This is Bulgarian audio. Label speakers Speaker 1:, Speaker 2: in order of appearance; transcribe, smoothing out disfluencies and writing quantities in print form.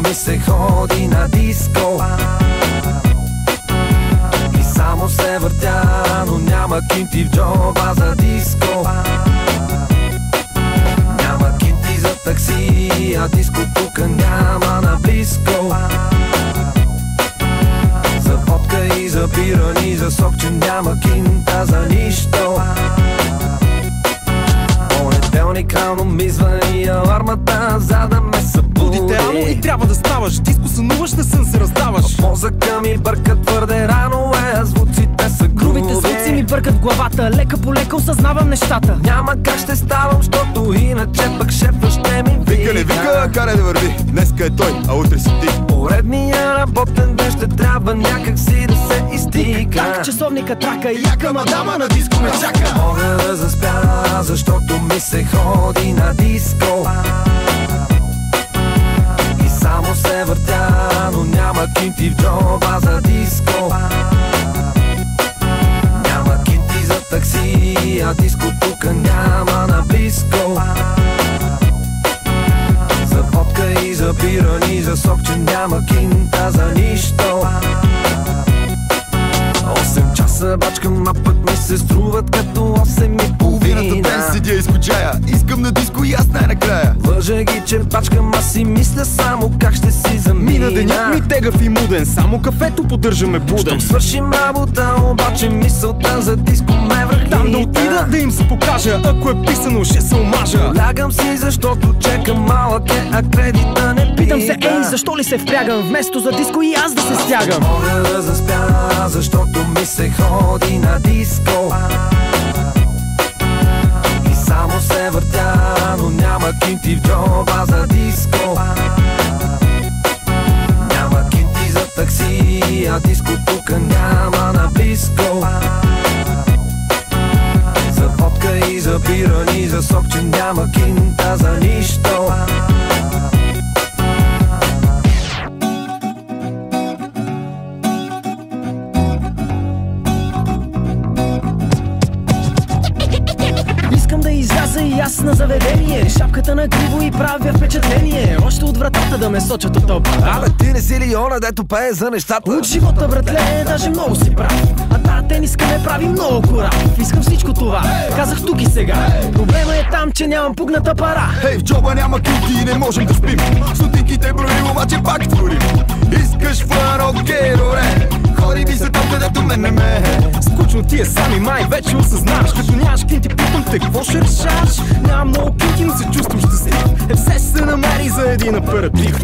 Speaker 1: ми се ходи на диско и само се въртя, но няма кинти в джоба за диско. Няма кинти за такси, а диско тука няма наблизко. За водка и за бира, ни за сок, че няма кинта за нищо. Понеделник рано ми звъни алармата, за да ме събуди.
Speaker 2: Будите рано и трябва да ставаш, диско сънуваш, на сън се раздаваш.
Speaker 1: В мозъка ми бърка твърде рано, звуците са груби.
Speaker 3: Грубите звуци ми бъркат в главата, лека по лека осъзнавам нещата.
Speaker 1: Няма как ще ставам, защото иначе пък шефа ще ми вика.
Speaker 2: Вика не вика, карай да върви, днеска е той, а утре си ти.
Speaker 1: Поредния работен ден ще трябва някак си да се изтика.
Speaker 3: Так, часовника трака и яка мадама на диско ме чака.
Speaker 1: Мога да заспя, защото ми се ходи на диско и само се въртя, но няма кинти в джоба за диско. Няма кинти за такси, а диско тука няма наблизко. За водка и за бира, ни за сок, че няма кинта за нищо. 8 часа бачкам, а пък ми се струват като 8 и
Speaker 2: Половината ден
Speaker 1: половина.
Speaker 2: седя и скучая, искам на диско и аз най-накрая.
Speaker 1: Лъжа ги, че бачкам, аз си мисля само как ще си замина.
Speaker 2: Мина денят ми тегав и муден, само кафето поддържаме буден.
Speaker 1: Щом свършим работа, обаче мисълта за диско ме върхи.
Speaker 2: Там да отида да им се покажа, ако е писано ще се омажа.
Speaker 1: Лягам си, защото чекам, малък е, а кредита не пита.
Speaker 3: Питам се, ей, защо ли се впрягам, вместо за диско и аз да се стягам.
Speaker 1: Мога да заспя, защото ми се ходи на диско и само се въртя, но няма кинти в джоба за диско. Няма кинти за такси, а диско тука няма наблизко. За водка и за бира, ни за сок, че няма кинта за нищо.
Speaker 3: Искам да изляза и аз на заведение, шапката на криво и правя впечатление. Още от вратата да ме сочат от тълпата.
Speaker 1: Абе, ти не си ли она, дето пее за нещата?
Speaker 3: От живота, братле, даже много си прав. А тая тениска ме прави много корав. Искам всичко това, казах тук и сега. Проблема е там, че нямам пугната пара.
Speaker 2: Хей, в джоба няма кинти и не можем да спим. Стотинките броим, обаче пак творим. Искаш фан, окей, добре. Ходи ми се там, където мен не ме. Скучно ти е сами, май вече осъзнаваш. Като нямаш кинти, питам те, какво ще решаваш? Нямам много кинти, но се чувствам щастлив. Все се намери за един аператив.